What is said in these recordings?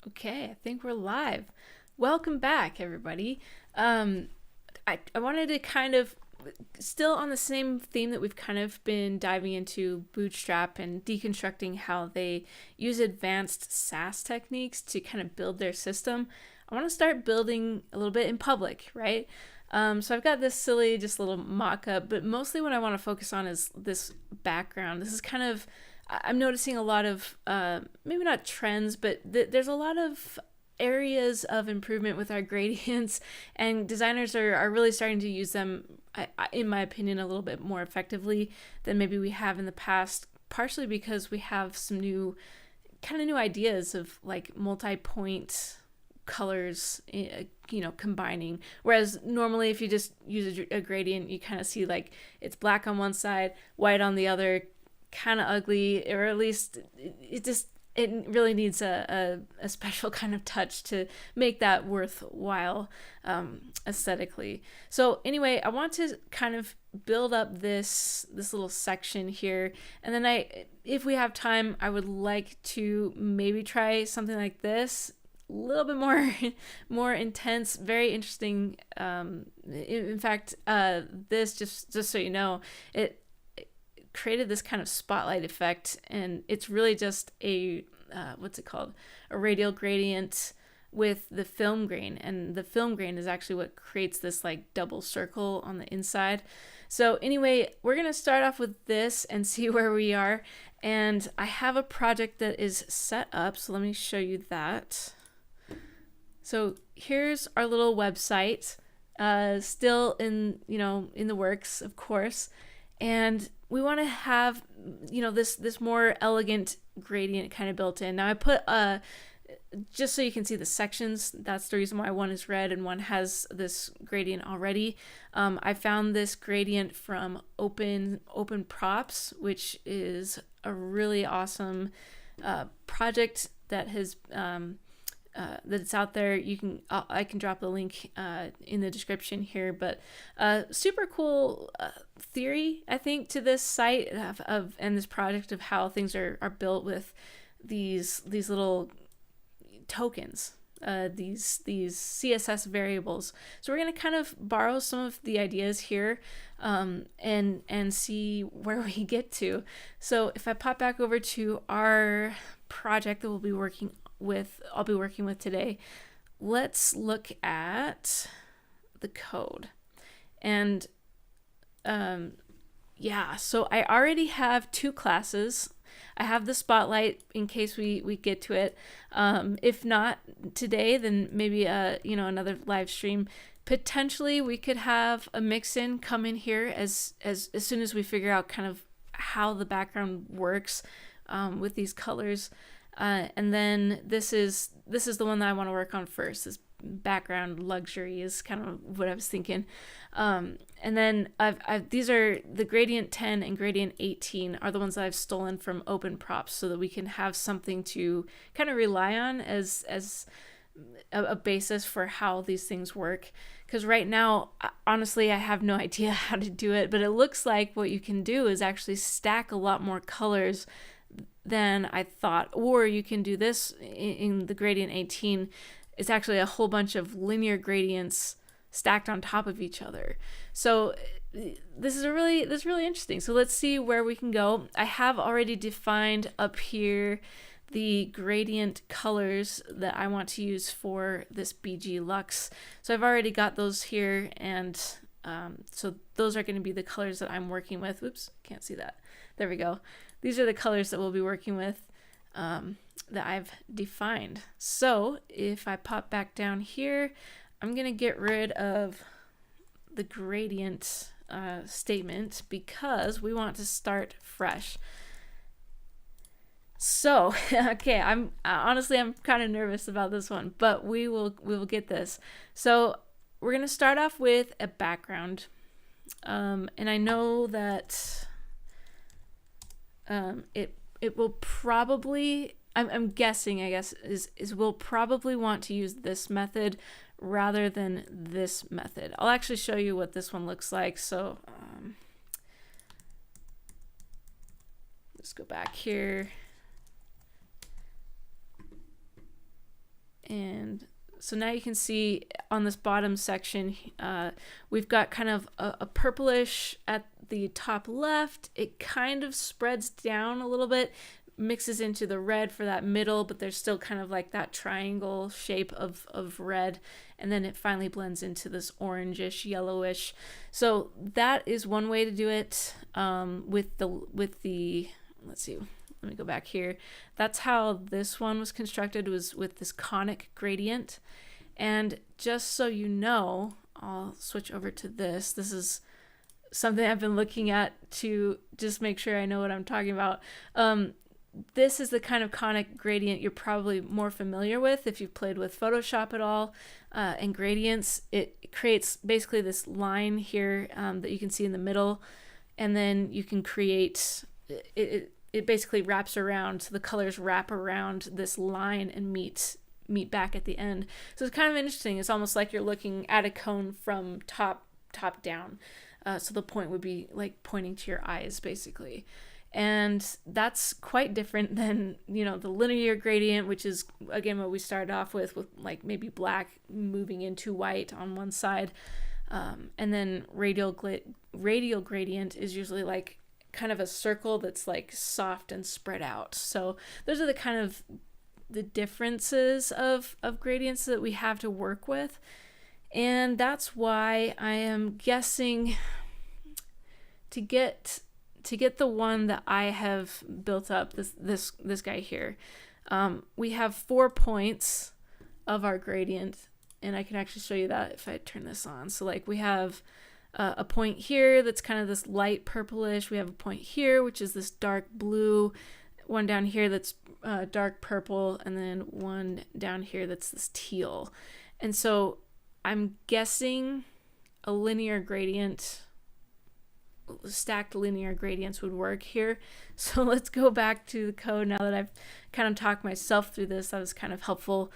Okay, I think we're live. Welcome back, everybody. I wanted to kind of, still on the same theme that we've kind of been diving into Bootstrap and deconstructing how they use advanced SaaS techniques to kind of build their system. I want to start building a little bit in public, right? So I've got this silly, just little mock-up, but mostly what I want to focus on is this background. This is kind of, I'm noticing a lot of, maybe not trends, but there's a lot of areas of improvement with our gradients, and designers are really starting to use them, in my opinion, a little bit more effectively than maybe we have in the past, partially because we have some new ideas of like multi-point colors, combining, whereas normally if you just use a gradient, you kind of see like it's black on one side, white on the other, kind of ugly, or at least it really needs a special kind of touch to make that worthwhile, aesthetically. So anyway, I want to kind of build up this little section here, and then if we have time, I would like to maybe try something like this, a little bit more intense, very interesting. In fact, this, just so you know, it created this kind of spotlight effect, and it's really just a what's it called, a radial gradient with the film grain, and the film grain is actually what creates this like double circle on the inside. So anyway, we're gonna start off with this and see where we are, and I have a project that is set up, so let me show you that. So here's our little website, still in the works, of course, and we want to have this more elegant gradient kind of built in. Now I put just so you can see the sections, that's the reason why one is red and one has this gradient already. I found this gradient from Open Props, which is a really awesome project that has that's out there. I can drop the link in the description here, but super cool theory, I think, to this site and this project of how things are built with these little tokens, these CSS variables. So we're going to kind of borrow some of the ideas here, and see where we get to. So if I pop back over to our project that I'll be working with today, let's look at the code. And so I already have two classes. I have the spotlight in case we get to it. If not today, then maybe another live stream. Potentially we could have a mix-in come in here as soon as we figure out kind of how the background works with these colors. And then this is the one that I want to work on first. This background luxury is kind of what I was thinking. And then these are the Gradient 10 and Gradient 18 are the ones that I've stolen from Open Props, so that we can have something to kind of rely on as a basis for how these things work. Because right now, honestly, I have no idea how to do it, but it looks like what you can do is actually stack a lot more colors than I thought. Or you can do this in the Gradient 18. It's actually a whole bunch of linear gradients stacked on top of each other. So this is really interesting. So let's see where we can go. I have already defined up here the gradient colors that I want to use for this BG Lux. So I've already got those here, and so those are going to be the colors that I'm working with. Oops, can't see that. There we go. These are the colors that we'll be working with, that I've defined. So if I pop back down here, I'm going to get rid of the gradient statement because we want to start fresh. So, okay, I'm kind of nervous about this one, but we will get this. So we're going to start off with a background. And I know that it will probably, I'm guessing, I guess, is we'll probably want to use this method rather than this method. I'll actually show you what this one looks like. So let's go back here. And so now you can see on this bottom section, we've got kind of a purplish at the top left. It kind of spreads down a little bit, mixes into the red for that middle, but there's still kind of like that triangle shape of red. And then it finally blends into this orangish, yellowish. So that is one way to do it with the, let's see, let me go back here. That's how this one was constructed, was with this conic gradient. And just so you know, I'll switch over to this. This is something I've been looking at to just make sure I know what I'm talking about. This is the kind of conic gradient you're probably more familiar with if you've played with Photoshop at all. And gradients, it creates basically this line here that you can see in the middle. And then you can create, it basically wraps around, so the colors wrap around this line and meet back at the end. So it's kind of interesting. It's almost like you're looking at a cone from top down. So the point would be like pointing to your eyes, basically. And that's quite different than, you know, the linear gradient, which is, again, what we started off with like maybe black moving into white on one side. And then radial gradient is usually like kind of a circle that's like soft and spread out. So those are the kind of the differences of gradients that we have to work with. And that's why I am guessing to get the one that I have built up, this guy here, we have 4 points of our gradient, and I can actually show you that if I turn this on. So like we have a point here that's kind of this light purplish. We have a point here, which is this dark blue, one down here that's dark purple, and then one down here that's this teal. And so I'm guessing a linear gradient, stacked linear gradients would work here. So let's go back to the code now that I've kind of talked myself through this. That was kind of helpful.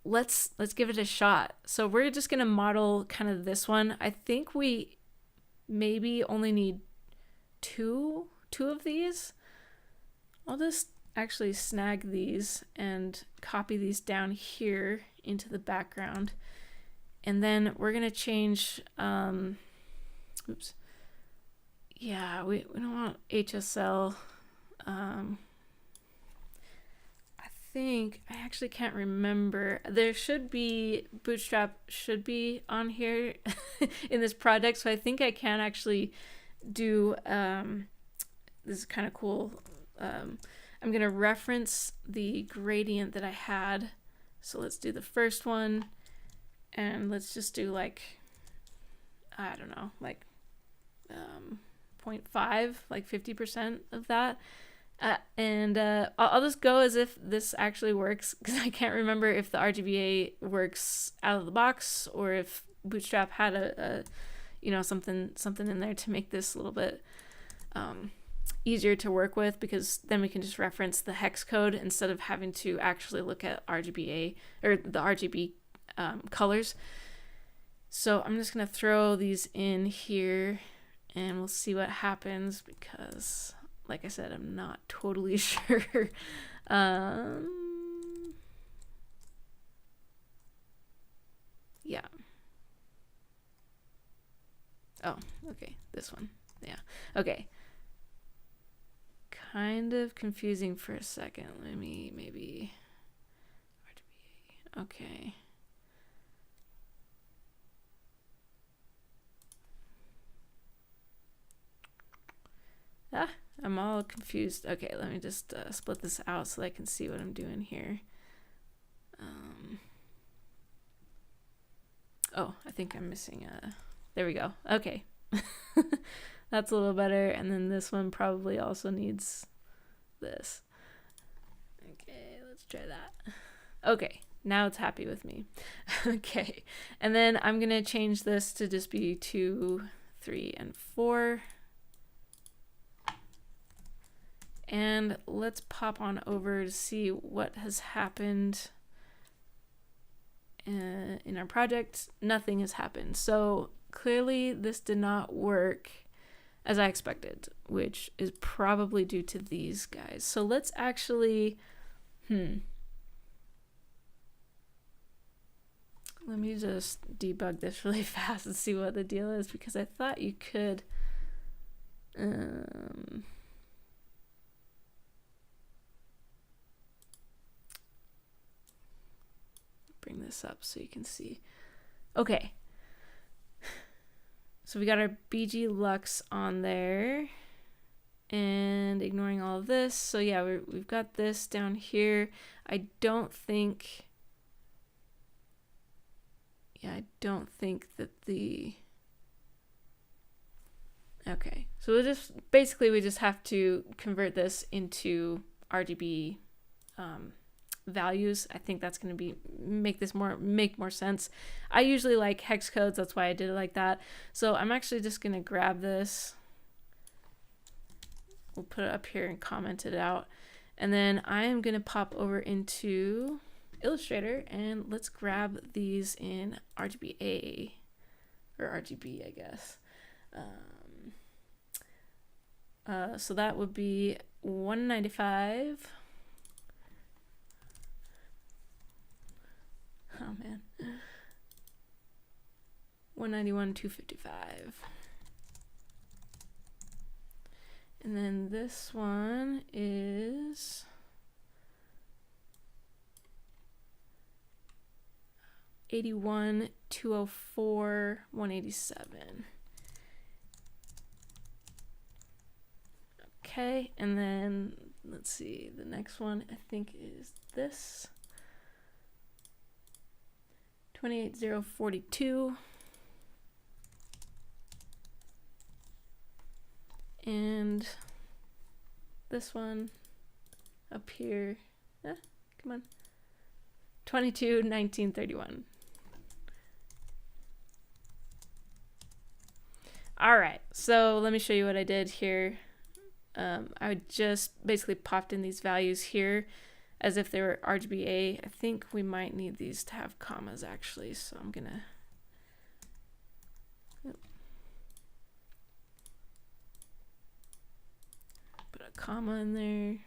Let's give it a shot. So we're just going to model kind of this one. I think we maybe only need two of these. I'll just actually snag these and copy these down here into the background. And then we're going to change, oops. Yeah, we don't want HSL. I actually can't remember. There should be, Bootstrap should be on here in this project. So I think I can actually do, this is kind of cool. I'm going to reference the gradient that I had. So let's do the first one. And let's just do like, I don't know, like 0.5, like 50% of that. I'll just go as if this actually works, because I can't remember if the RGBA works out of the box or if Bootstrap had a you know, something in there to make this a little bit easier to work with, because then we can just reference the hex code instead of having to actually look at RGBA or the RGB colors. So I'm just going to throw these in here and we'll see what happens, because like I said, I'm not totally sure. Yeah. Oh, okay. This one. Yeah. Okay. Kind of confusing for a second. Let me maybe RGBA. Okay. I'm all confused. Okay, let me just split this out so I can see what I'm doing here. Oh, I think I'm missing there we go. Okay. That's a little better. And then this one probably also needs this. Okay, let's try that. Okay, now it's happy with me. Okay, and then I'm going to change this to just be 2, 3, and 4. And let's pop on over to see what has happened in our project. Nothing has happened. So clearly this did not work as I expected, which is probably due to these guys. So let's actually, Let me just debug this really fast and see what the deal is, because I thought you could bring this up so you can see. Okay, so we got our BG Lux on there, and ignoring all of this. So yeah, we've got this down here. I don't think that the... Okay, so we'll just we just have to convert this into RGB values. I think that's going to make more sense. I usually like hex codes, that's why I did it like that. So I'm actually just going to grab this. We'll put it up here and comment it out. And then I am going to pop over into Illustrator, and let's grab these in RGBA, or RGB, I guess. So that would be 195. Oh man. 191, 255. And then this one is 81, 204, 187. Okay, and then let's see, the next one I think is this 28042, and this one up here, come on, 221931. All right, so let me show you what I did here. I just basically popped in these values here as if they were RGBA. I think we might need these to have commas actually, so I'm gonna put a comma in there.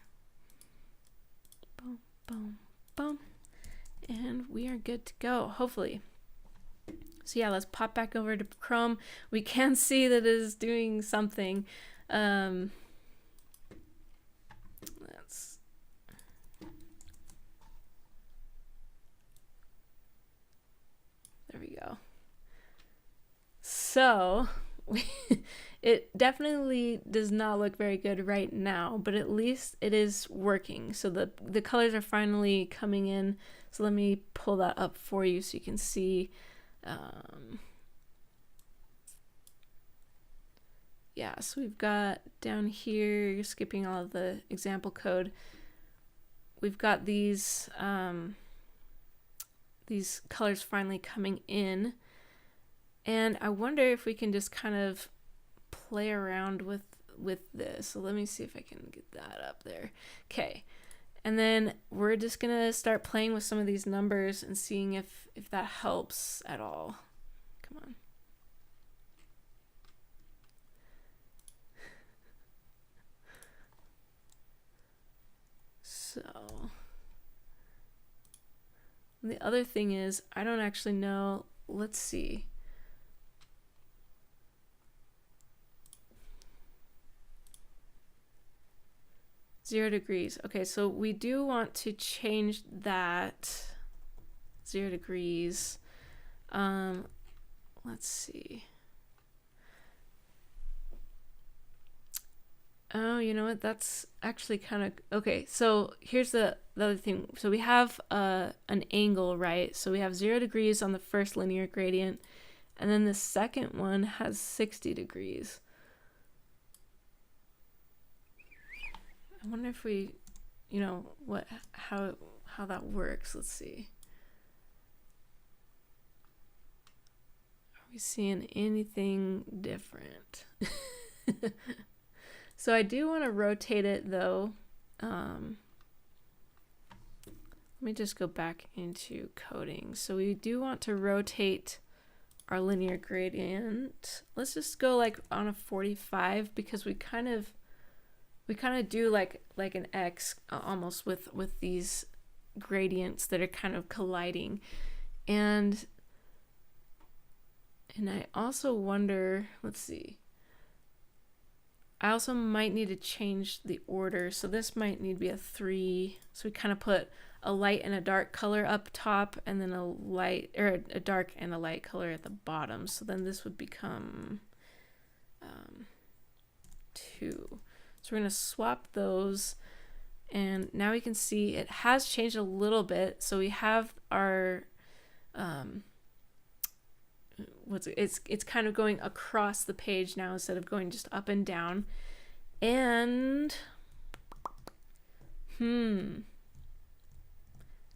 Boom, boom, boom. And we are good to go, hopefully. So yeah, let's pop back over to Chrome. We can see that it is doing something. There we go. So it definitely does not look very good right now, but at least it is working. So the colors are finally coming in. So let me pull that up for you so you can see. Yeah, so we've got down here, you're skipping all of the example code. We've got these colors finally coming in, and I wonder if we can just kind of play around with this. So let me see if I can get that up there. Okay, and then we're just gonna start playing with some of these numbers and seeing if that helps at all. Come on. So the other thing is, I don't actually know. Let's see. Zero degrees. Okay, so we do want to change that 0 degrees. Let's see. Oh, you know what? That's actually kind of okay. So here's the other thing. So we have an angle, right? So we have 0 degrees on the first linear gradient, and then the second one has 60 degrees. I wonder if we, you know, how that works. Let's see. Are we seeing anything different? So I do want to rotate it though. Let me just go back into coding. So we do want to rotate our linear gradient. Let's just go like on a 45, because we kind of do like an X almost with these gradients that are kind of colliding. And And I also wonder, let's see. I also might need to change the order. So this might need to be a 3. So we kind of put a light and a dark color up top, and then a light, or a dark and a light color at the bottom. So then this would become 2. So we're going to swap those. And now we can see it has changed a little bit. So we have our, it's kind of going across the page now instead of going just up and down. And,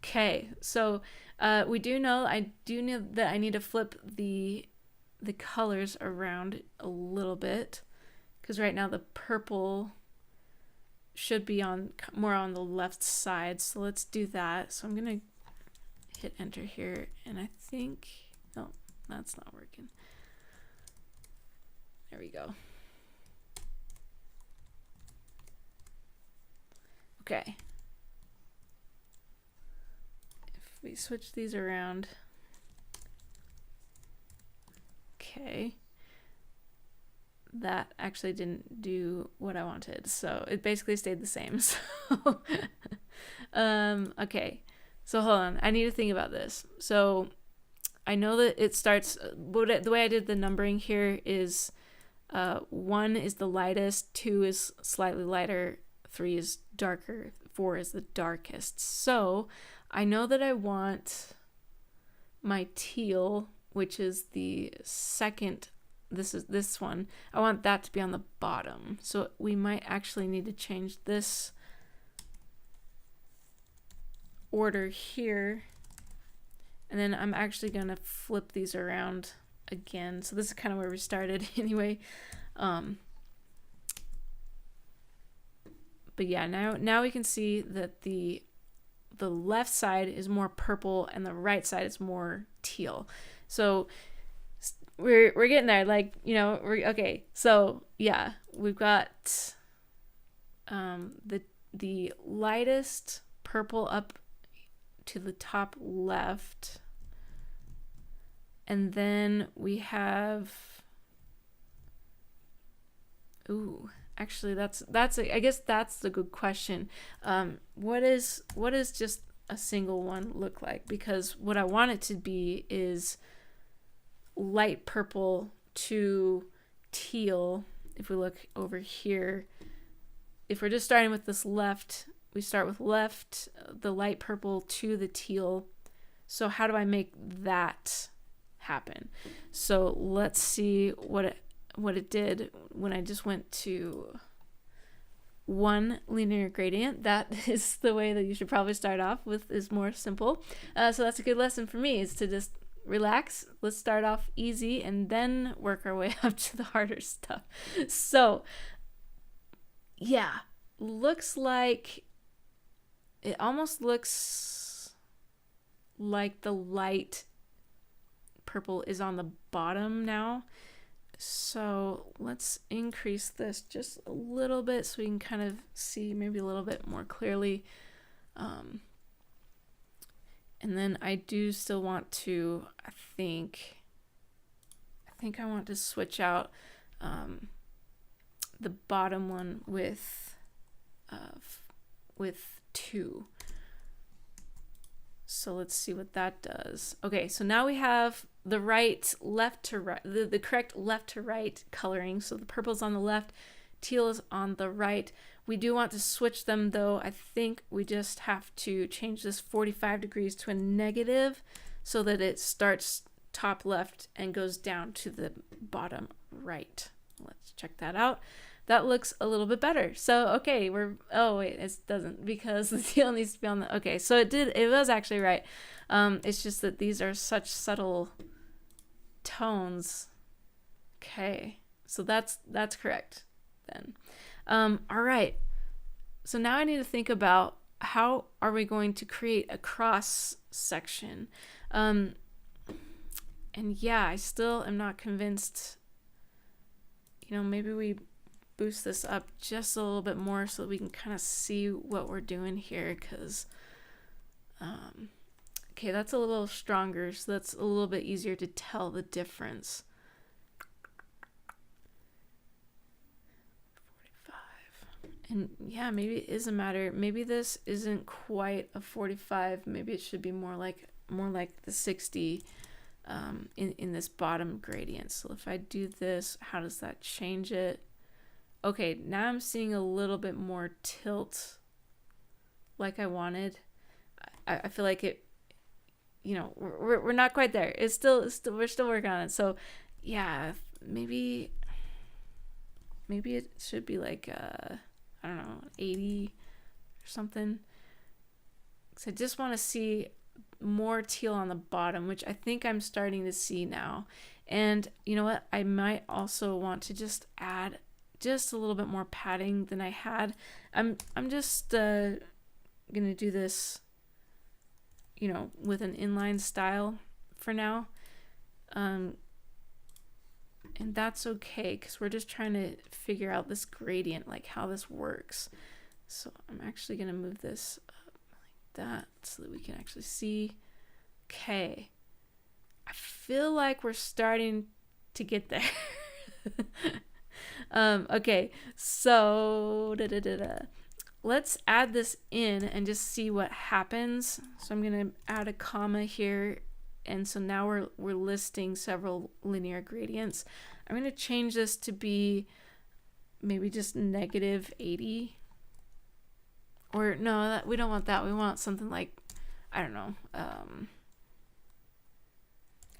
okay, so we do know, I do know that I need to flip the colors around a little bit, because right now the purple should be more on the left side. So let's do that. So I'm gonna hit enter here, and I think, no, that's not working. There we go. Okay. If we switch these around. Okay. That actually didn't do what I wanted. So it basically stayed the same. So okay. So hold on. I need to think about this. So I know that it starts, the way I did the numbering here is 1 is the lightest, 2 is slightly lighter, 3 is darker, 4 is the darkest. So I know that I want my teal, which is the second, this is this one, I want that to be on the bottom. So we might actually need to change this order here. And then I'm actually going to flip these around again. So this is kind of where we started anyway. But yeah, now we can see that the left side is more purple and the right side is more teal. So we're getting there, like, you know, we're okay. So yeah, we've got the lightest purple up to the top left, and then we have, ooh, actually that's I guess that's the good question. What is just a single one look like? Because what I want it to be is light purple to teal. If we look over here, if we're just starting with this left, we start with left, the light purple to the teal. So how do I make that happen? So let's see what it did when I just went to one linear gradient. That is the way that you should probably start off with, is more simple. So that's a good lesson for me, is to just relax. Let's start off easy and then work our way up to the harder stuff. So yeah, looks like, it almost looks like the light purple is on the bottom now. So let's increase this just a little bit so we can kind of see maybe a little bit more clearly. And then I do still want to, I think I want to switch out the bottom one with 2. So let's see what that does. Okay, so now we have the right, left to right, the correct left to right coloring. So the purple's on the left, teal is on the right. We do want to switch them though. I think we just have to change this 45 degrees to a negative so that it starts top left and goes down to the bottom right. Let's check that out. That looks a little bit better. So, okay, oh wait, it doesn't, because the teal needs to be on the, okay, so it was actually right. It's just that these are such subtle tones. Okay, so that's correct then. All right, so now I need to think about how are we going to create a cross section. And yeah, I still am not convinced, you know, maybe we boost this up just a little bit more so that we can kind of see what we're doing here, because okay, that's a little stronger, so that's a little bit easier to tell the difference. And yeah, maybe it is a matter. Maybe this isn't quite a 45. Maybe it should be more like the 60 in this bottom gradient. So if I do this, how does that change it? Okay, now I'm seeing a little bit more tilt like I wanted. I feel like it, you know, we're not quite there. It's still we're still working on it. So yeah, maybe it should be like I don't know, 80 or something. So I just want to see more teal on the bottom, which I think I'm starting to see now. And you know what? I might also want to just add just a little bit more padding than I had. I'm just gonna do this, you know, with an inline style for now. And that's okay because we're just trying to figure out this gradient, like how this works. So I'm actually gonna move this up like that so that we can actually see. Okay, I feel like we're starting to get there. Okay, so let's add this in and just see what happens. So I'm gonna add a comma here, and so now we're listing several linear gradients. I'm gonna change this to be maybe just -80, or no, we don't want that. We want something like, I don't know,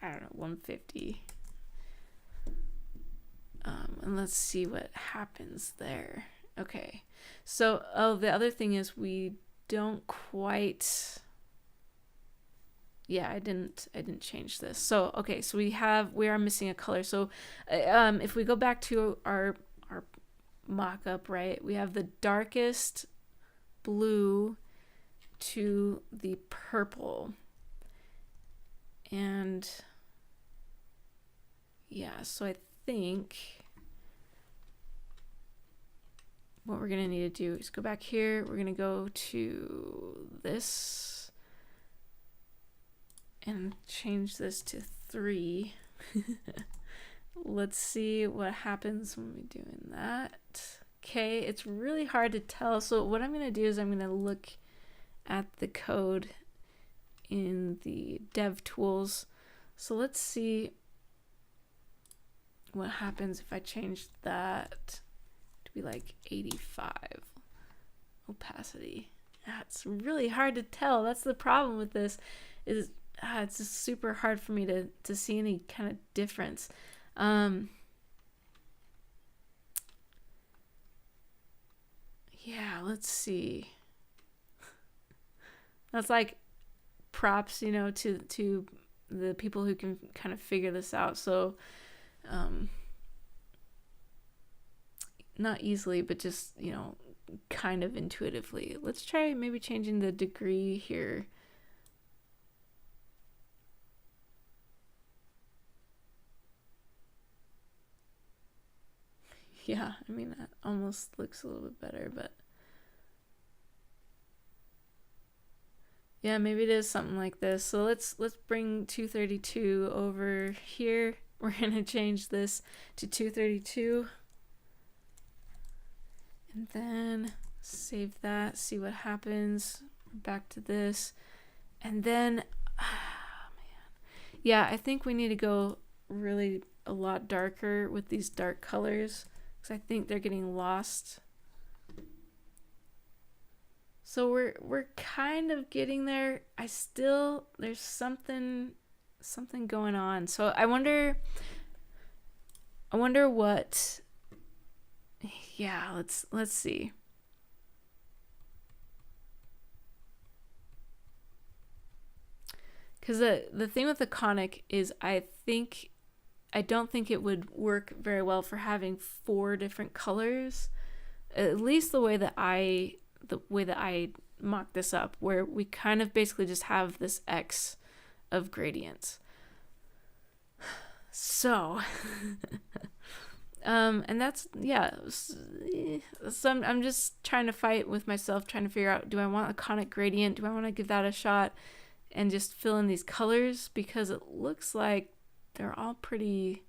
150. And let's see what happens there. Okay, so the other thing is we don't quite. Yeah, I didn't change this. So okay, so we are missing a color. So if we go back to our mock-up, right, we have the darkest blue to the purple, and yeah, so I think what we're gonna need to do is go back here. We're gonna go to this and change this to 3. Let's see what happens when we're doing that. Okay, it's really hard to tell. So what I'm gonna do is I'm gonna look at the code in the dev tools. So let's see what happens if I change that to be like 85 opacity. It's really hard to tell. That's the problem with this, is it's just super hard for me to see any kind of difference. Yeah, let's see. That's like props, you know, to the people who can kind of figure this out. So not easily, but just, you know, kind of intuitively. Let's try maybe changing the degree here. Yeah, I mean, that almost looks a little bit better, but yeah, maybe it is something like this. So let's bring 232 over here. We're gonna change this to 232, and then save that, see what happens. Back to this, and then yeah, I think we need to go really a lot darker with these dark colors, because I think they're getting lost. So we're kind of getting there. There's something going on. So I wonder what. Yeah, let's see. Because the thing with the conic is I don't think it would work very well for having 4 different colors. At least the way that I mocked this up, where we kind of basically just have this X of gradients. So and that's, yeah, so I'm just trying to fight with myself, trying to figure out, do I want a conic gradient? Do I want to give that a shot and just fill in these colors? Because it looks like they're all pretty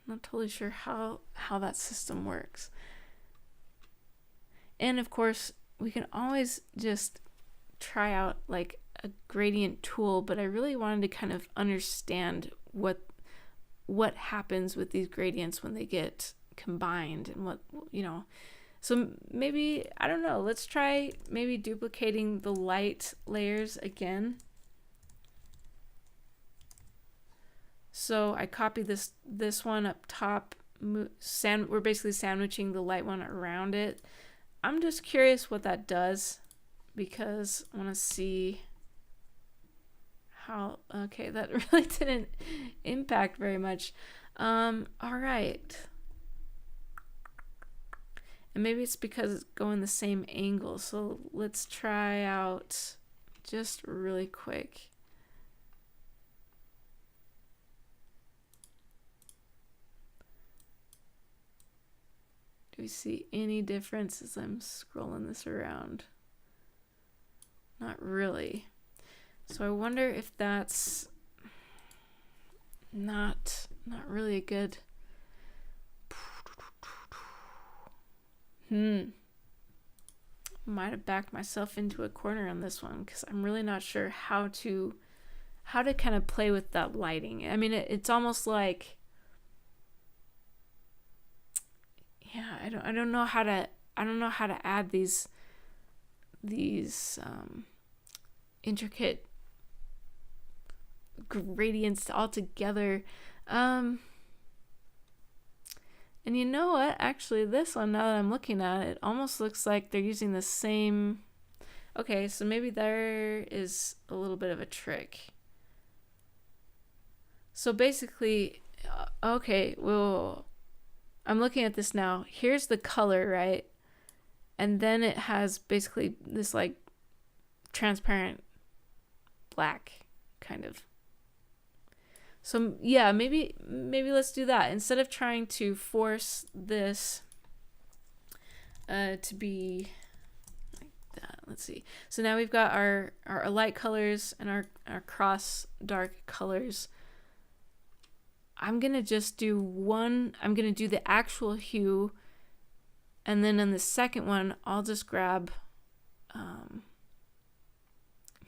not totally sure how that system works. And of course, we can always just try out like a gradient tool, but I really wanted to kind of understand what happens with these gradients when they get combined, and what, you know. So maybe, I don't know, let's try maybe duplicating the light layers again. So I copy this one up top. We're basically sandwiching the light one around it. I'm just curious what that does, because I want to see how, okay, that really didn't impact very much. All right. And maybe it's because it's going the same angle. So let's try out just really quick. Do we see any difference as I'm scrolling this around? Not really. So I wonder if that's not really a good. Might have backed myself into a corner on this one, because I'm really not sure how to kind of play with that lighting. I mean, it's almost like, yeah, I don't know how to add these intricate gradients all together. And you know what? Actually, this one, now that I'm looking at it, it almost looks like they're using the same. Okay, so maybe there is a little bit of a trick. So basically, okay, well, I'm looking at this now. Here's the color, right? And then it has basically this like transparent black kind of. So yeah, maybe let's do that. Instead of trying to force this to be like that. Let's see. So now we've got our light colors and our cross dark colors. I'm going to just do one. I'm going to do the actual hue. And then on the second one, I'll just grab,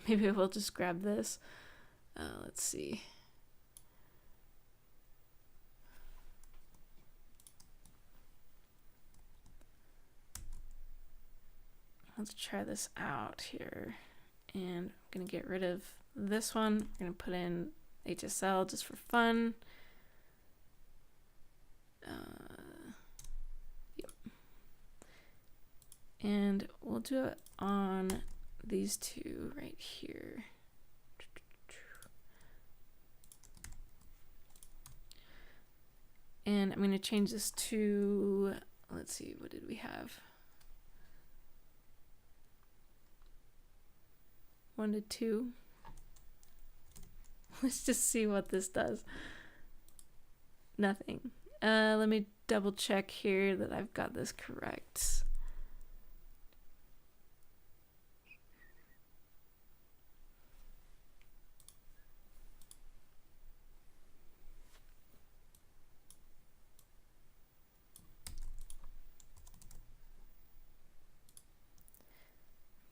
maybe we'll just grab this. Let's see. Let's try this out here. And I'm going to get rid of this one. I'm going to put in HSL just for fun. Yep. And we'll do it on these two right here. And I'm going to change this to, let's see, what did we have? 1 to 2. Let's just see what this does. Nothing. Let me double check here that I've got this correct.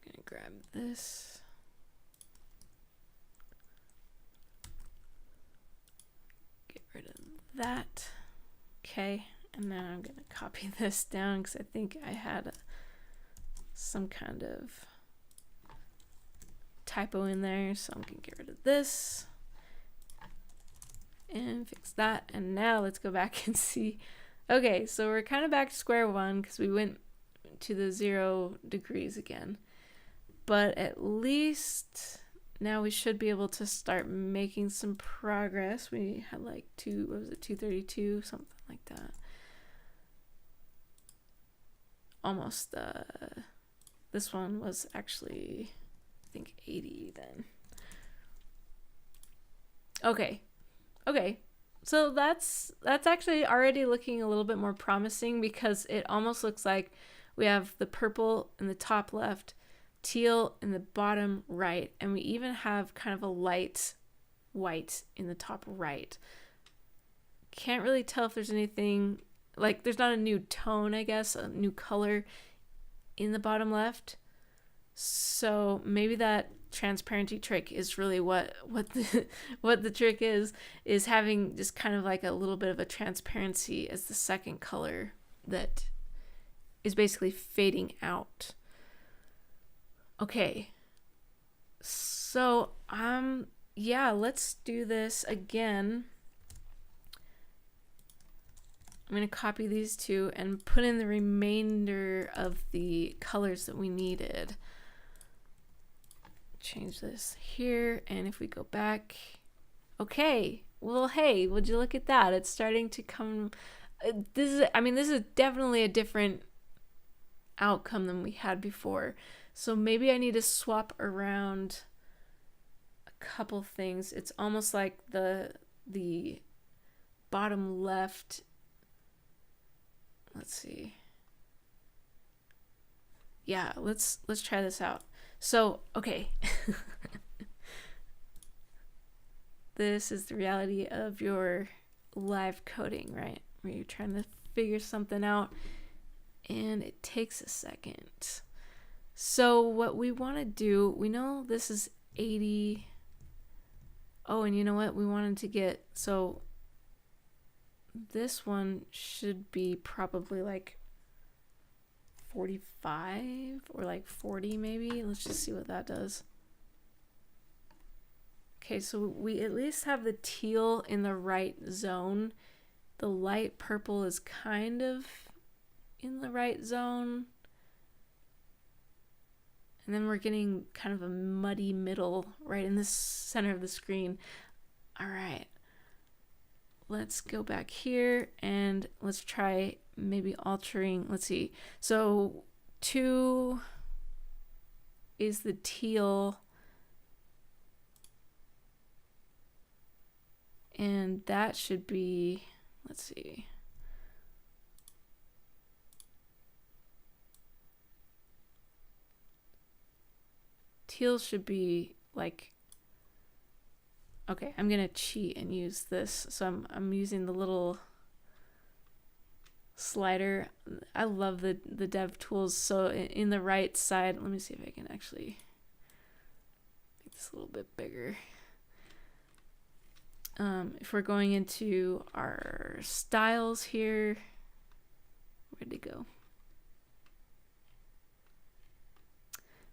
I'm gonna grab this. That. Okay, and now I'm gonna copy this down because I think I had some kind of typo in there, so I'm gonna get rid of this and fix that. And now let's go back and see. Okay, so we're kind of back to square one because we went to the 0 degrees again, but at least now we should be able to start making some progress. We had like 232, something like that. Almost, this one was actually, I think 80 then. Okay. So that's actually already looking a little bit more promising, because it almost looks like we have the purple in the top left, teal in the bottom right, and we even have kind of a light white in the top right. can't really tell if there's anything, like there's not a new tone, I guess, a new color in the bottom left. So maybe that transparency trick is really what the what the trick is having just kind of like a little bit of a transparency as the second color that is basically fading out. Okay. So, yeah, let's do this again. I'm going to copy these two and put in the remainder of the colors that we needed. Change this here, and if we go back, okay, well, hey, would you look at that? It's starting to come. This is definitely a different outcome than we had before. So maybe I need to swap around a couple things. It's almost like the bottom left. Let's see. Yeah, let's try this out. So, okay. This is the reality of your live coding, right? Where you're trying to figure something out and it takes a second. So what we want to do, we know this is 80. Oh, and you know what? We wanted to get, so this one should be probably like 45 or like 40 maybe. Let's just see what that does. Okay, so we at least have the teal in the right zone. The light purple is kind of in the right zone. And then we're getting kind of a muddy middle right in the center of the screen. All right. Let's go back here and let's try maybe altering. Let's see. So 2 is the teal. And that should be, let's see. Teal should be like, okay, I'm gonna cheat and use this. So I'm using the little slider. I love the dev tools. So in the right side, let me see if I can actually make this a little bit bigger. If we're going into our styles here, where'd it go?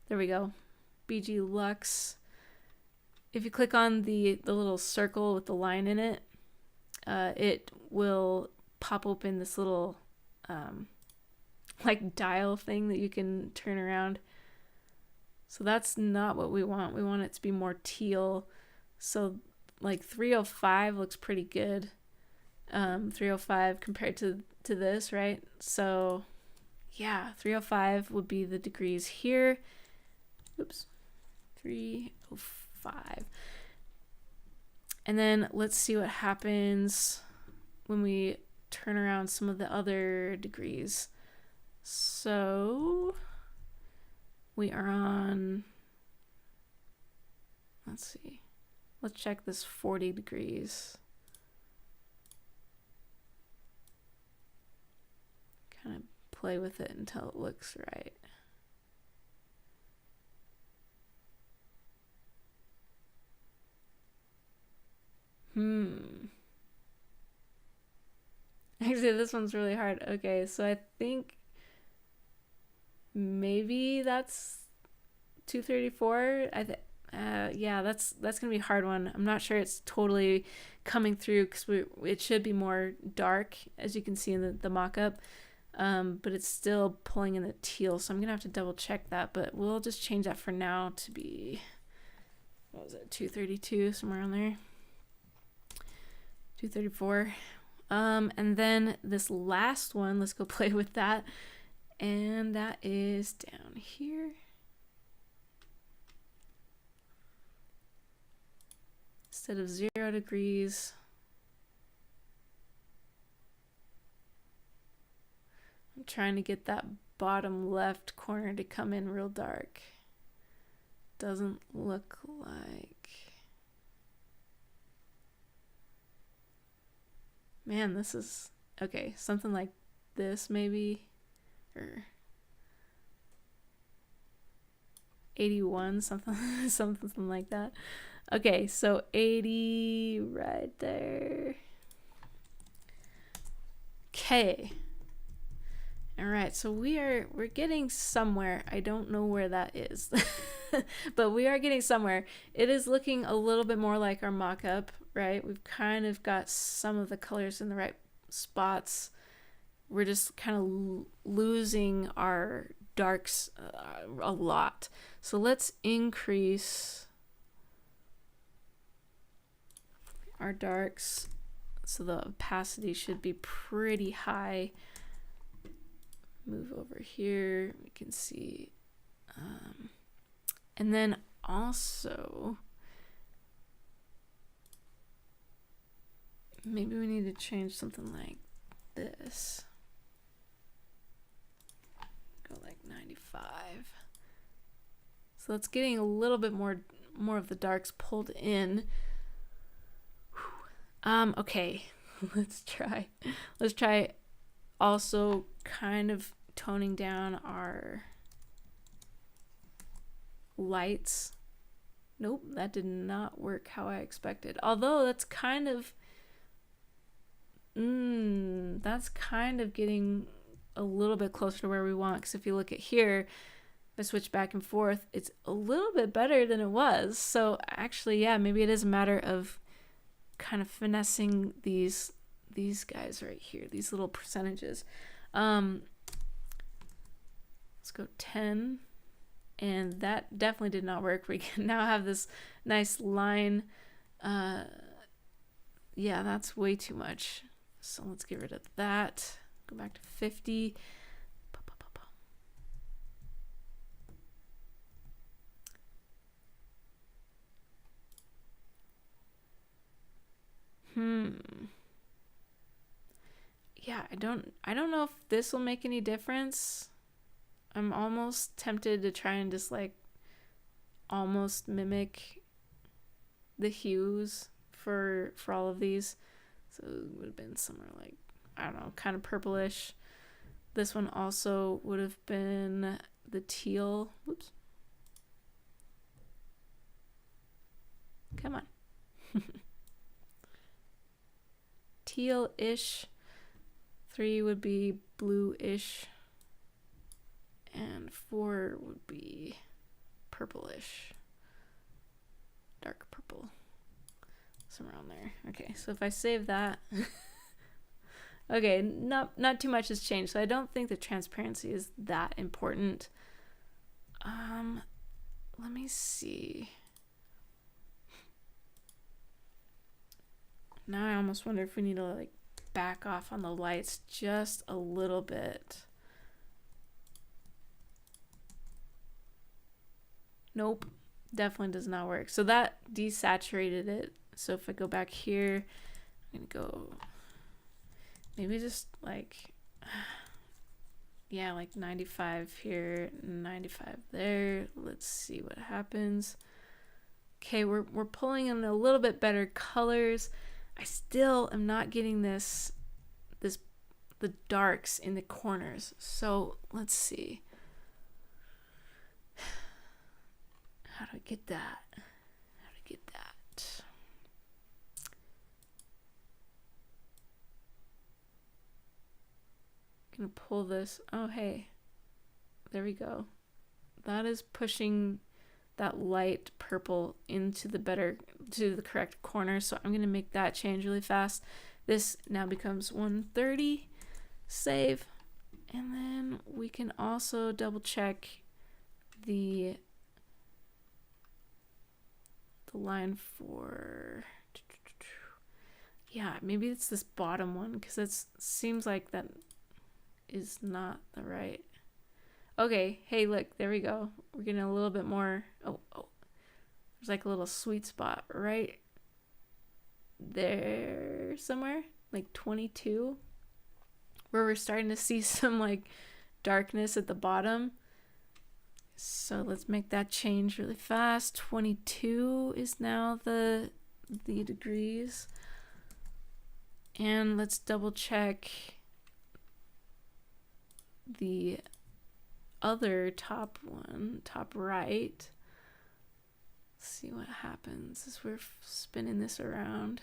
There we go. BG Lux. If you click on the little circle with the line in it, it will pop open this little like dial thing that you can turn around. So that's not what we want. We want it to be more teal. So like 305 looks pretty good. 305 compared to this, right? So yeah, 305 would be the degrees here. Oops. 305. And then let's see what happens when we turn around some of the other degrees. So we are on, let's see. Let's check this 40 degrees. Kind of play with it until it looks right. Actually, this one's really hard. Okay, so I think maybe that's 234. Yeah, that's gonna be a hard one. I'm not sure it's totally coming through because it should be more dark, as you can see in the mock-up, but it's still pulling in the teal, so I'm gonna have to double check that. But we'll just change that for now to be, what was it, 232, somewhere on there. 234. And then this last one, let's go play with that. And that is down here. Instead of 0 degrees. I'm trying to get that bottom left corner to come in real dark. Doesn't look like. Man, this is okay. Something like this maybe, or 81, something something like that. Okay, so 80 right there. Okay. All right, so we're getting somewhere. I don't know where that is. But we are getting somewhere. It is looking a little bit more like our mock-up, right? We've kind of got some of the colors in the right spots. We're just kind of losing our darks a lot. So let's increase our darks. So the opacity should be pretty high. Move over here. We can see. And then also, maybe we need to change something like this. Go like 95. So it's getting a little bit more of the darks pulled in. Okay, let's try also kind of toning down our lights. Nope, that did not work how I expected. Although that's kind of getting a little bit closer to where we want, because if you look at here, if I switch back and forth, it's a little bit better than it was. So actually, yeah, maybe it is a matter of kind of finessing these guys right here, these little percentages. Let's go 10, and that definitely did not work. We can now have this nice line. Yeah, that's way too much. So let's get rid of that. Go back to 50. Yeah, I don't know if this will make any difference. I'm almost tempted to try and just like almost mimic the hues for all of these. So it would have been somewhere like, I don't know, kind of purplish. This one also would have been the teal. Whoops. Come on. Teal-ish. 3 would be blue-ish. And 4 would be purplish. Dark purple. Somewhere around there. Okay, so if I save that. Okay, not too much has changed. So I don't think the transparency is that important. Let me see. Now I almost wonder if we need to like back off on the lights just a little bit. Nope, definitely does not work. So that desaturated it. So if I go back here, I'm gonna go maybe just like, yeah, like 95 here, 95 there. Let's see what happens. Okay, we're pulling in a little bit better colors. I still am not getting the darks in the corners. So let's see. How do I get that? Gonna pull this. Oh, hey. There we go. That is pushing that light purple into the correct corner. So I'm gonna make that change really fast. This now becomes 130. Save. And then we can also double check the line for, yeah, maybe it's this bottom one, because it seems like that is not the right. Okay, hey, look, there we go. We're getting a little bit more. Oh, there's like a little sweet spot right there somewhere, like 22, where we're starting to see some like darkness at the bottom. So let's make that change really fast. 22 is now the degrees. And let's double check the other top one, top right. Let's see what happens as we're spinning this around.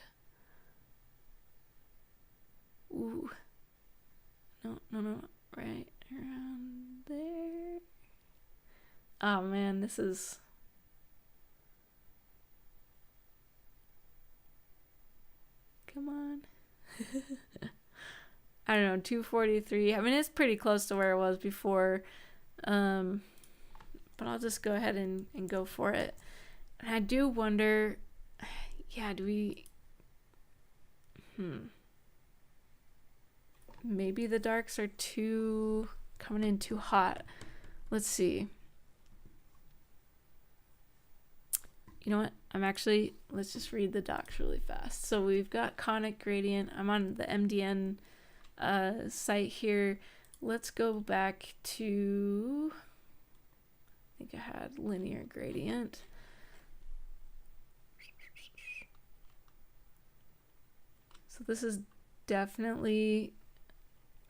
Ooh. No, right around there. Oh man, this is... Come on. I don't know, 243. I mean, it's pretty close to where it was before. But I'll just go ahead and go for it. And I do wonder, yeah, do we... Maybe the darks are coming in too hot. Let's see. You know what? Let's just read the docs really fast. So we've got conic gradient. I'm on the MDN site here. Let's go back to, I think I had linear gradient. So this is definitely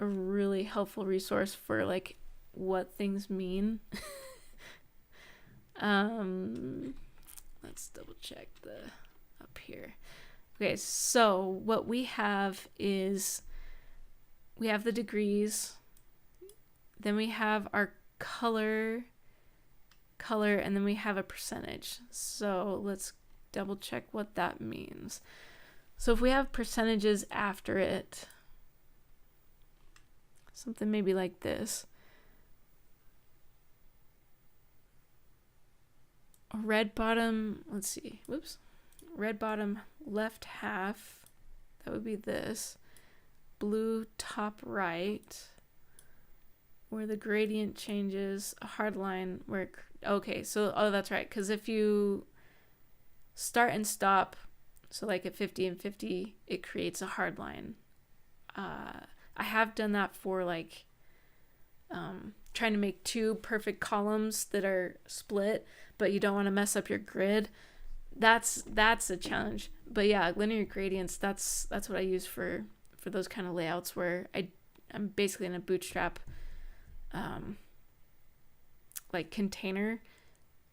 a really helpful resource for like what things mean. Let's double check up here. Okay, so what we have is we have the degrees, then we have our color, and then we have a percentage. So let's double check what that means. So if we have percentages after it, something maybe like this. A red bottom, let's see, whoops. Red bottom left half, that would be this. Blue top right, where the gradient changes, a hard line where, okay, so, oh, that's right, because if you start and stop, so like at 50 and 50, it creates a hard line. I have done that for like trying to make two perfect columns that are split, but you don't want to mess up your grid. That's a challenge. But yeah, linear gradients, that's what I use for those kind of layouts where I'm basically in a Bootstrap like container,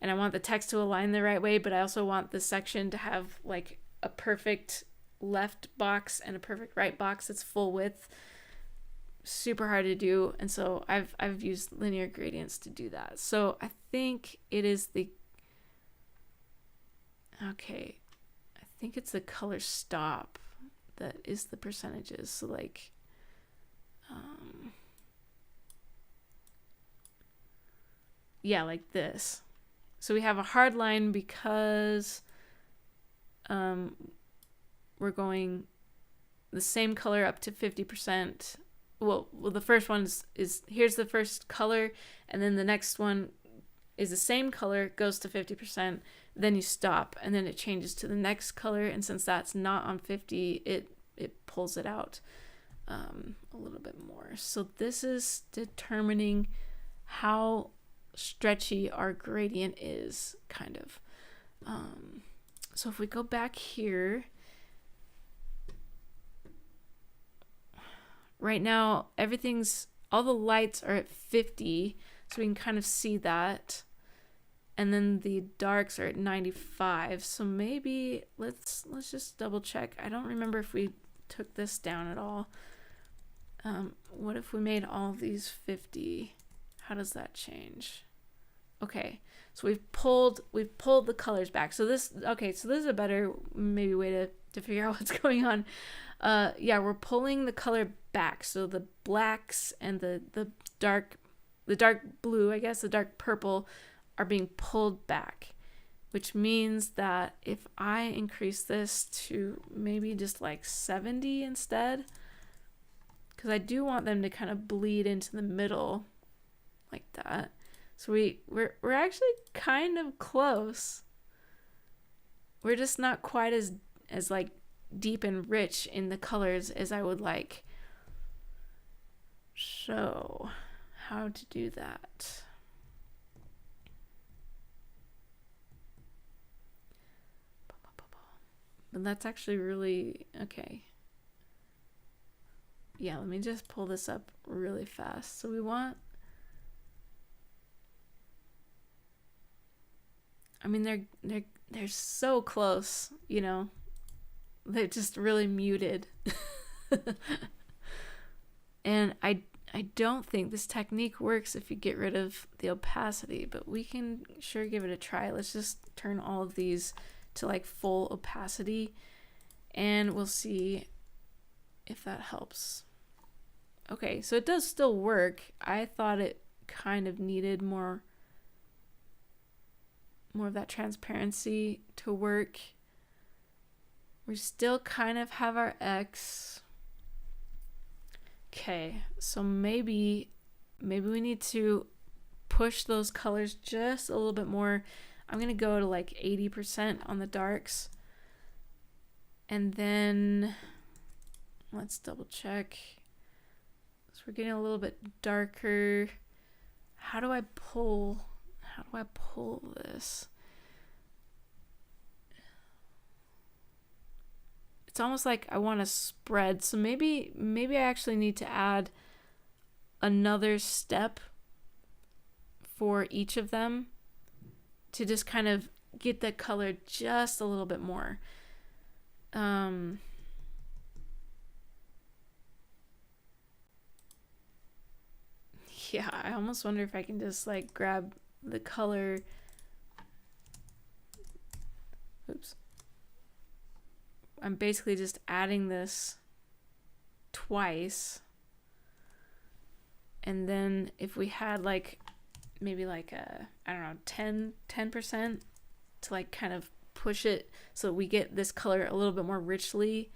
and I want the text to align the right way, but I also want the section to have like a perfect left box and a perfect right box that's full width. Super hard to do, and so I've used linear gradients to do that. So I think it is the, okay, I think it's the color stop that is the percentages. So like yeah, like this. So we have a hard line because we're going the same color up to 50%. Well, the first one is here's the first color, and then the next one is the same color, goes to 50%, then you stop, and then it changes to the next color, and since that's not on 50, it pulls it out a little bit more. So this is determining how stretchy our gradient is, kind of. So if we go back here, right now, all the lights are at 50, so we can kind of see that. And then the darks are at 95. So maybe let's just double check. I don't remember if we took this down at all. What if we made all of these 50? How does that change? Okay, so we've pulled the colors back. So this is a better maybe way to figure out what's going on. Yeah, we're pulling the color back. So the blacks and the dark blue, I guess, the dark purple are being pulled back, which means that if I increase this to maybe just like 70 instead, because I do want them to kind of bleed into the middle like that. So we're actually kind of close. We're just not quite as like deep and rich in the colors as I would like. So how to do that? But that's actually really okay. Yeah, let me just pull this up really fast. So we want, I mean, they're so close, you know. They're just really muted. And I don't think this technique works if you get rid of the opacity, but we can sure give it a try. Let's just turn all of these to like full opacity and we'll see if that helps. Okay, so it does still work. I thought it kind of needed more of that transparency to work. We still kind of have our X. Okay, so maybe we need to push those colors just a little bit more. I'm gonna go to like 80% on the darks. And then let's double check. So we're getting a little bit darker. How do I pull this? It's almost like I want to spread. So maybe I actually need to add another step for each of them to just kind of get the color just a little bit more. Yeah, I almost wonder if I can just like grab the color. Oops. I'm basically just adding this twice. And then if we had like maybe like a, I don't know, 10% to like kind of push it so we get this color a little bit more richly,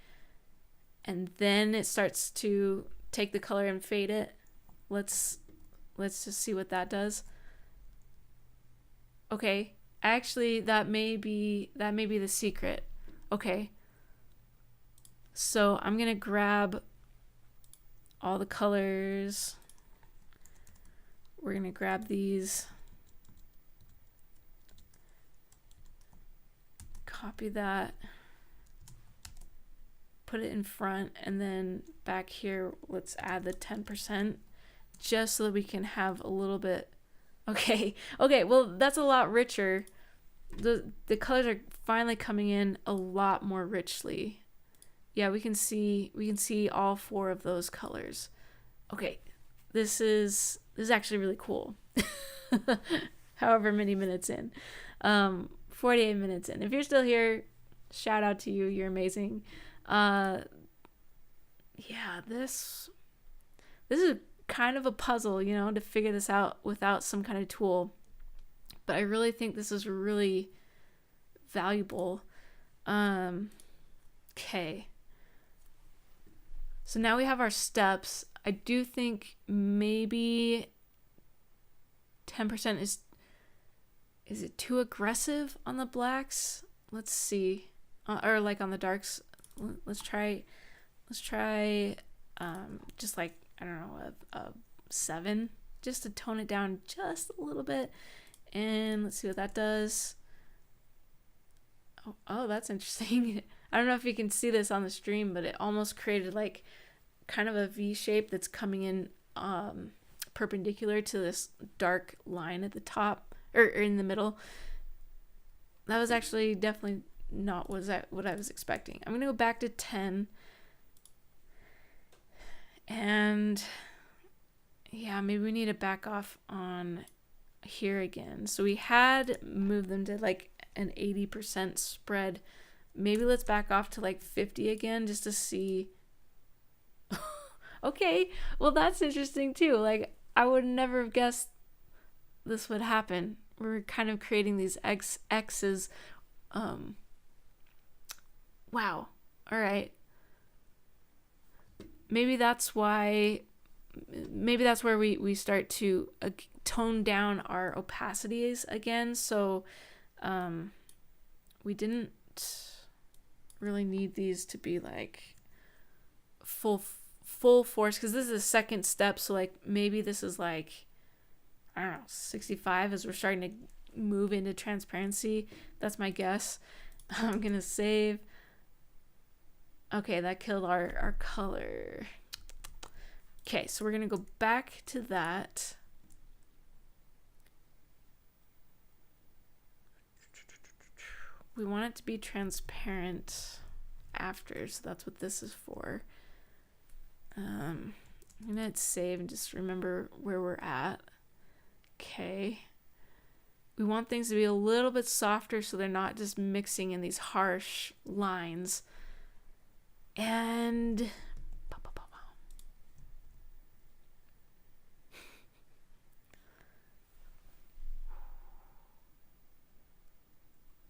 and then it starts to take the color and fade it. Let's just see what that does. Okay, actually that may be the secret. Okay, so I'm gonna grab all the colors. We're gonna grab these, copy that, put it in front, and then back here let's add the 10% just so that we can have a little bit. Okay, well that's a lot richer. The colors are finally coming in a lot more richly. Yeah, we can see all four of those colors. Okay, this is actually really cool. However many minutes in, 48 minutes in. If you're still here, shout out to you. You're amazing. Yeah, this is kind of a puzzle, you know, to figure this out without some kind of tool. But I really think this is really valuable. Okay. So now we have our steps. I do think maybe 10% is it too aggressive on the blacks? Let's see. Or like on the darks. Let's try just like, I don't know, a 7, just to tone it down just a little bit. And let's see what that does. Oh, that's interesting. I don't know if you can see this on the stream, but it almost created like kind of a V shape that's coming in perpendicular to this dark line at the top, or in the middle. That was actually definitely not what I was expecting. I'm gonna go back to 10. And yeah, maybe we need to back off on here again. So we had moved them to like an 80% spread. Maybe let's back off to like 50 again just to see. Okay, well that's interesting too. Like I would never have guessed this would happen. We're kind of creating these X's. Wow. All right. Maybe that's where we start to tone down our opacities again. So we didn't really need these to be like full force, because this is the second step. So like maybe this is like, I don't know, 65 as we're starting to move into transparency. That's my guess. I'm gonna save. Okay, that killed our color. Okay, so we're going to go back to that. We want it to be transparent after, so that's what this is for. I'm going to hit save and just remember where we're at. Okay. We want things to be a little bit softer so they're not just mixing in these harsh lines. And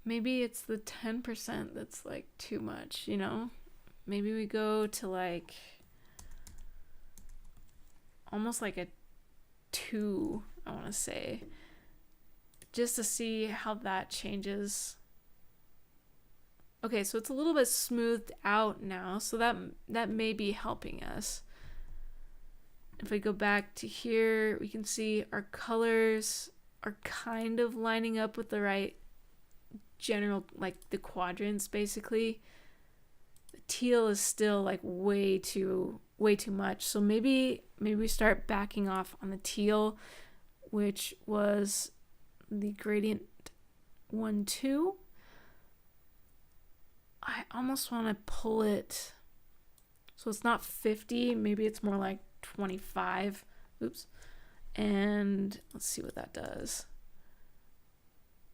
maybe it's the 10% that's like too much, you know? Maybe we go to like almost like a 2, I want to say, just to see how that changes. Okay, so it's a little bit smoothed out now, so that may be helping us. If we go back to here, we can see our colors are kind of lining up with the right general, like the quadrants basically. The teal is still like way too much, so maybe we start backing off on the teal, which was the gradient 1-2. I almost want to pull it so it's not 50, maybe it's more like 25. Oops. And let's see what that does.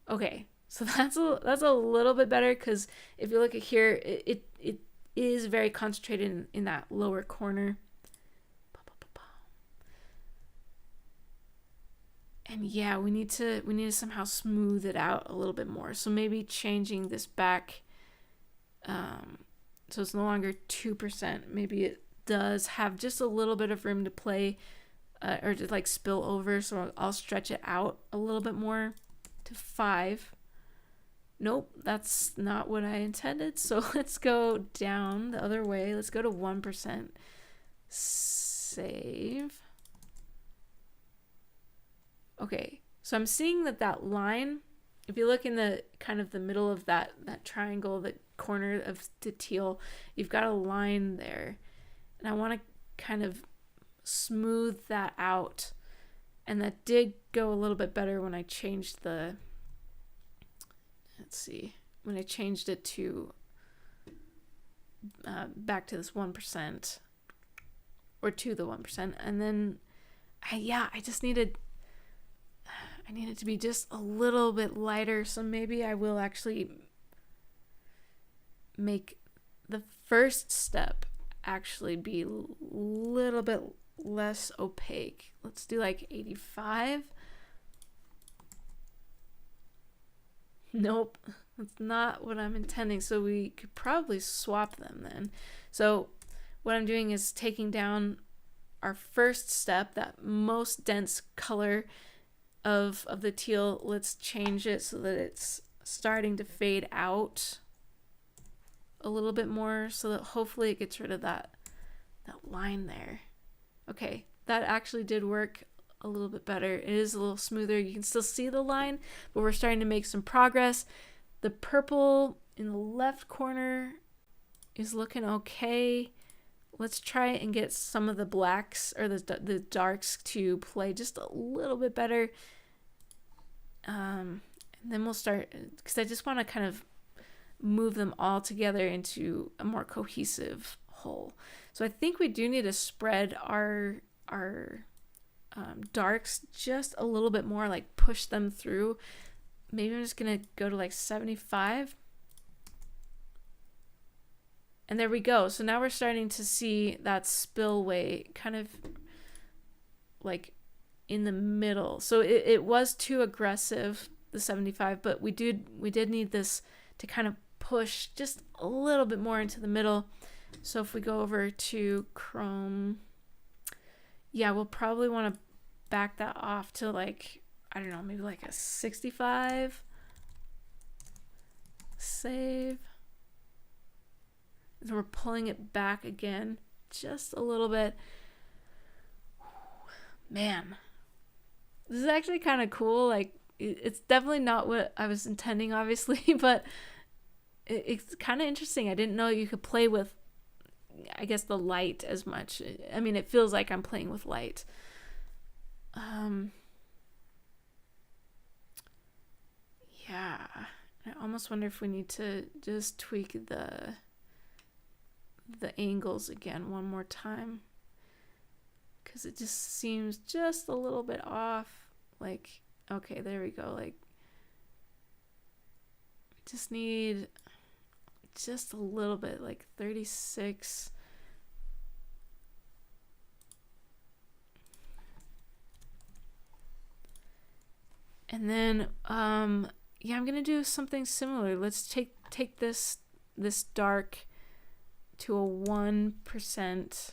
Okay, so that's a little bit better, because if you look at here, it is very concentrated in that lower corner. And yeah, we need to somehow smooth it out a little bit more. So maybe changing this back, so it's no longer 2%. Maybe it does have just a little bit of room to play, or to like spill over. So I'll stretch it out a little bit more to 5. Nope, that's not what I intended. So let's go down the other way. Let's go to 1%. Save. Okay, so I'm seeing that line, if you look in the kind of the middle of that triangle, the corner of the teal, you've got a line there. And I want to kind of smooth that out. And that did go a little bit better when I changed the, let's see, when I changed it to back to this 1%, or to the 1%. And then I just needed to be just a little bit lighter, so maybe I will actually make the first step actually be a little bit less opaque. Let's do like 85. Nope, that's not what I'm intending, so we could probably swap them then. So what I'm doing is taking down our first step, that most dense color of the teal. Let's change it so that it's starting to fade out a little bit more, so that hopefully it gets rid of that line there. Okay, that actually did work a little bit better. It is a little smoother. You can still see the line, but we're starting to make some progress. The purple in the left corner is looking okay. Let's try and get some of the blacks, or the darks, to play just a little bit better. And then we'll start, because I just want to kind of move them all together into a more cohesive whole. So I think we do need to spread our darks just a little bit more, like push them through. Maybe I'm just going to go to like 75. And there we go. So now we're starting to see that spillway kind of like in the middle. So it was too aggressive, the 75, but we did need this to kind of push just a little bit more into the middle. So if we go over to Chrome, yeah, we'll probably want to back that off to like, I don't know, maybe like a 65. Save. And we're pulling it back again just a little bit. Man, this is actually kind of cool. Like, it's definitely not what I was intending, obviously, but it's kind of interesting. I didn't know you could play with I guess, the light as much. I mean, it feels like I'm playing with light. Yeah, I almost wonder if we need to just tweak the angles again one more time, because it just seems just a little bit off. Like, okay, there we go. Like, we just need just a little bit, like 36. And then yeah, I'm gonna do something similar. Let's take this dark to a 1%,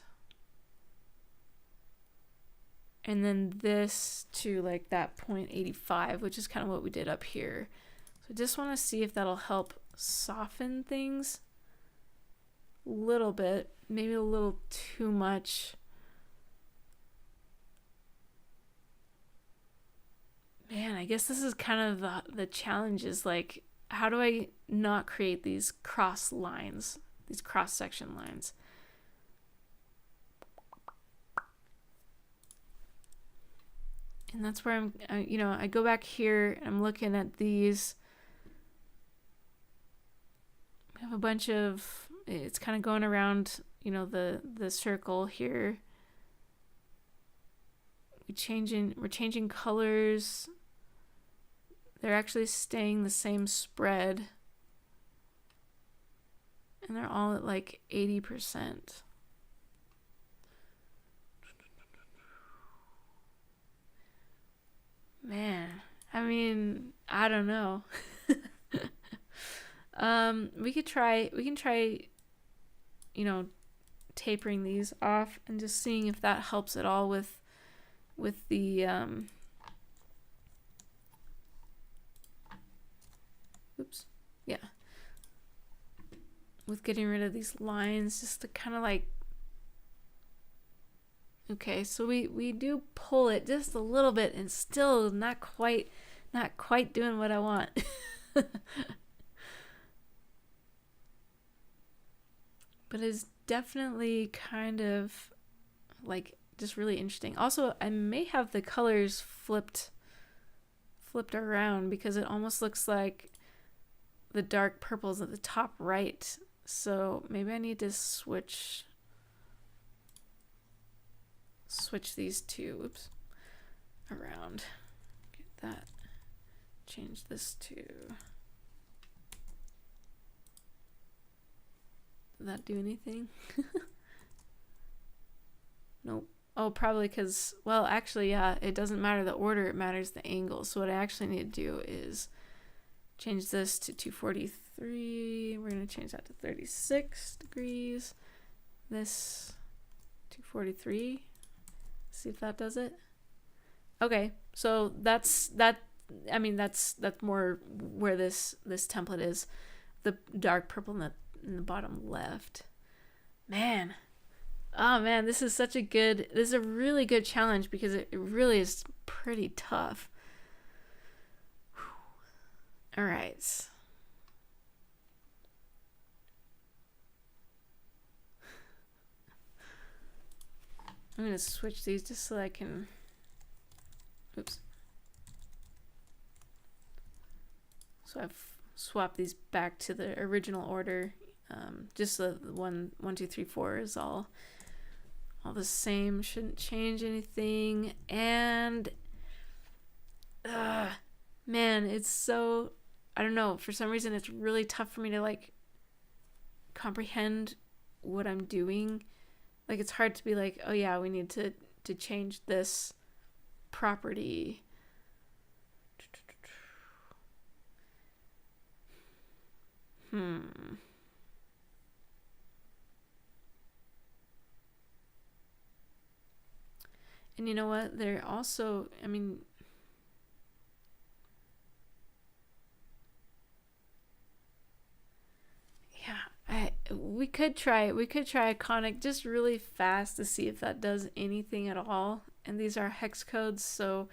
and then this to like that 0.85, which is kind of what we did up here. So I just want to see if that'll help soften things a little bit, maybe a little too much. Man, I guess this is kind of the challenge, is like, how do I not create these cross lines, these cross section lines? And that's where I go back here and I'm looking at these. We have a bunch of, it's kind of going around, the circle here. We're changing colors. They're actually staying the same spread. And they're all at like 80%. Man, I mean, I don't know. We can try, tapering these off and just seeing if that helps at all with the oops, yeah, with getting rid of these lines, just to kind of like, okay, so we do pull it just a little bit and still not quite doing what I want. But it's definitely kind of like just really interesting. Also, I may have the colors flipped around, because it almost looks like the dark purple's at the top right. So maybe I need to switch these two around. Get that. Change this to. Did that do anything? Nope. Oh, probably because, well, actually, yeah, it doesn't matter the order, it matters the angle. So what I actually need to do is change this to 243. We're going to change that to 36 degrees. This 243. See if that does it. Okay, so that's more where this template is. The dark purple in the bottom left. Man. Oh man, this is a really good challenge, because it really is pretty tough. All right. I'm going to switch these just so I can, oops. So I've swapped these back to the original order. Just the 1, 2, 3, 4 is all the same. Shouldn't change anything. And man, it's so, I don't know, for some reason it's really tough for me to like comprehend what I'm doing. Like, it's hard to be like, oh yeah, we need to change this property. And you know what? They're also, I mean, yeah, we could try iconic just really fast to see if that does anything at all. And these are hex codes, so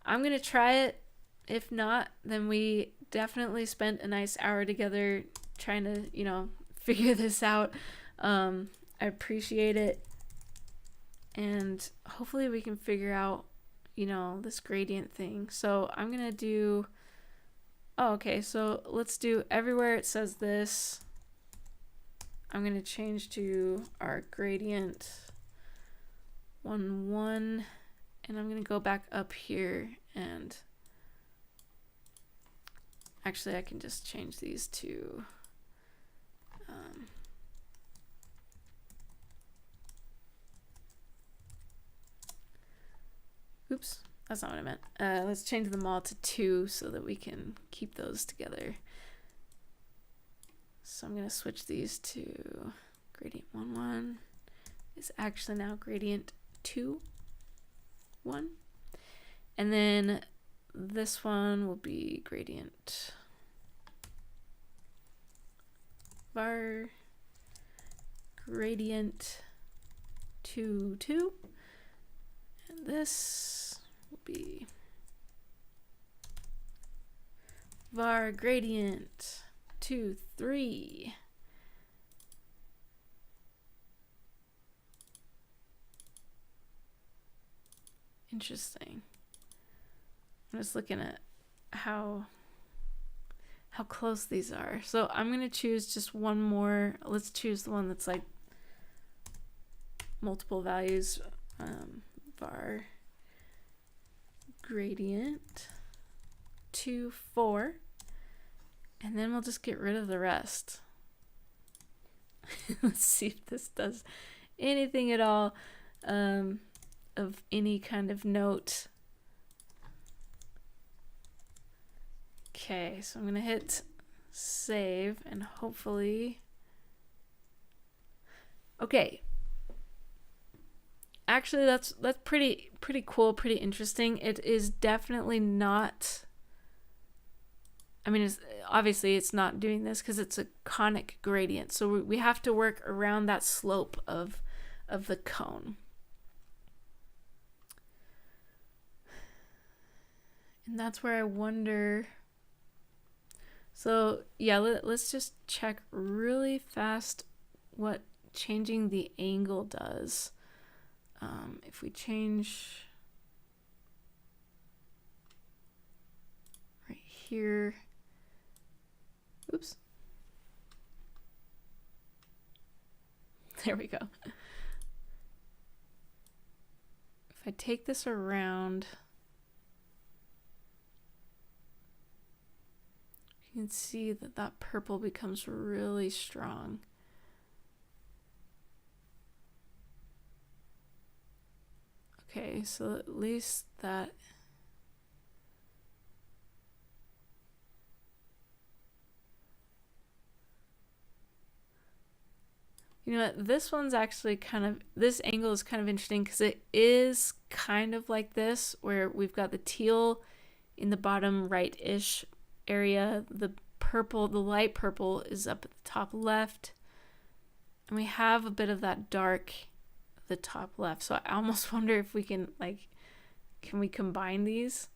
I'm gonna try it. If not, then we definitely spent a nice hour together trying to, figure this out. I appreciate it. And hopefully we can figure out, you know, this gradient thing. So I'm going to do, oh, okay. So let's do everywhere it says this. I'm going to change to our gradient 1, 1. And I'm going to go back up here and actually I can just change these to oops, that's not what I meant. Let's change them all to 2 so that we can keep those together. So I'm going to switch these to gradient 1, 1 is actually now gradient 2, 1. And then this one will be gradient var gradient 2, 2. And this will be var gradient 2, 3. Interesting. I'm just looking at how close these are. So I'm going to choose just one more. Let's choose the one that's like multiple values. Var gradient 2, 4. And then we'll just get rid of the rest. Let's see if this does anything at all of any kind of note. Okay, so I'm gonna hit save and hopefully, okay. Actually, that's pretty cool, pretty interesting. It is definitely not, I mean, obviously it's not doing this because it's a conic gradient. So we have to work around that slope of the cone. And that's where I wonder. So yeah, let's just check really fast what changing the angle does. If we change right here, oops, there we go. If I take this around, you can see that that purple becomes really strong. Okay, so at least that, you know what, this one's actually kind of, this angle is kind of interesting because it is kind of like this, where we've got the teal in the bottom right-ish area, the purple, the light purple is up at the top left, and we have a bit of that dark at the top left. So I almost wonder if we can, like, can we combine these?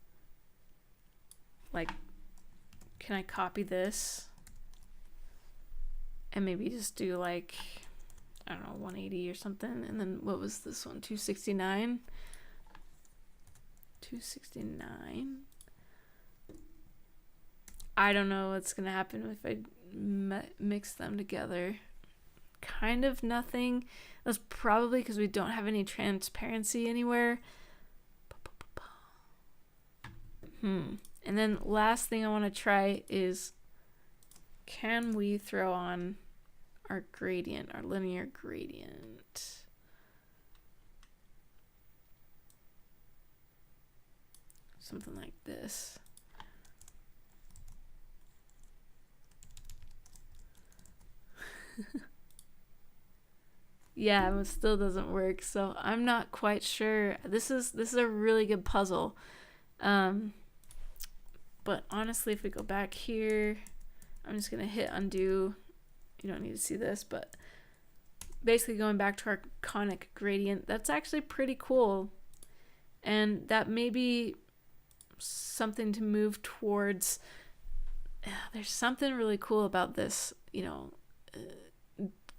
Like, can I copy this and maybe just do like, I don't know, 180 or something? And then what was this one? 269? 269. I don't know what's going to happen if I mix them together. Kind of nothing. That's probably because we don't have any transparency anywhere. And then last thing I want to try is, can we throw on our gradient, our linear gradient? Something like this. Yeah, it still doesn't work, so I'm not quite sure. This is a really good puzzle. But honestly, if we go back here, I'm just gonna hit undo. You don't need to see this, but basically going back to our conic gradient, that's actually pretty cool. And that may be something to move towards. There's something really cool about this, you know,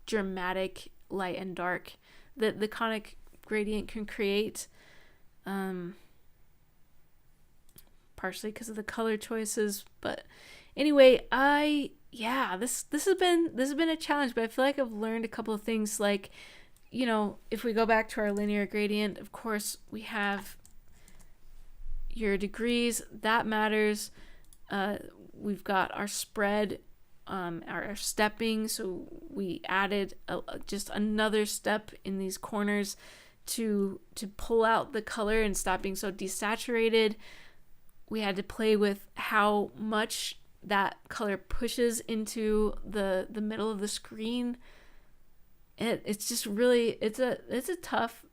dramatic light and dark that the conic gradient can create. Partially because of the color choices, but anyway, this has been a challenge, but I feel like I've learned a couple of things. Like, if we go back to our linear gradient, of course we have your degrees, that matters. We've got our spread, our stepping, so we added just another step in these corners to pull out the color and stop being so desaturated. We had to play with how much that color pushes into the middle of the screen. It's just really, it's a tough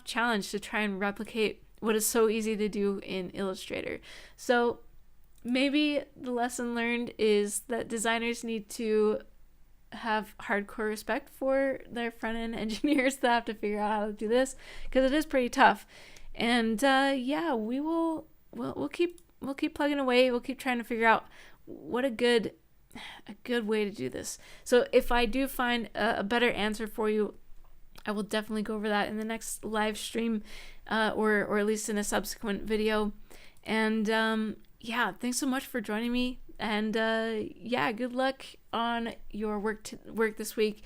challenge to try and replicate what is so easy to do in Illustrator. So maybe the lesson learned is that designers need to have hardcore respect for their front-end engineers that have to figure out how to do this, because it is pretty tough. And we'll keep plugging away. We'll keep trying to figure out what a good way to do this. So if I do find a better answer for you, I will definitely go over that in the next live stream, or at least in a subsequent video. And thanks so much for joining me. And good luck on your work this week.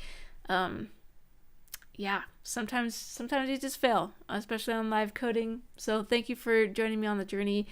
Sometimes you just fail, especially on live coding. So thank you for joining me on the journey.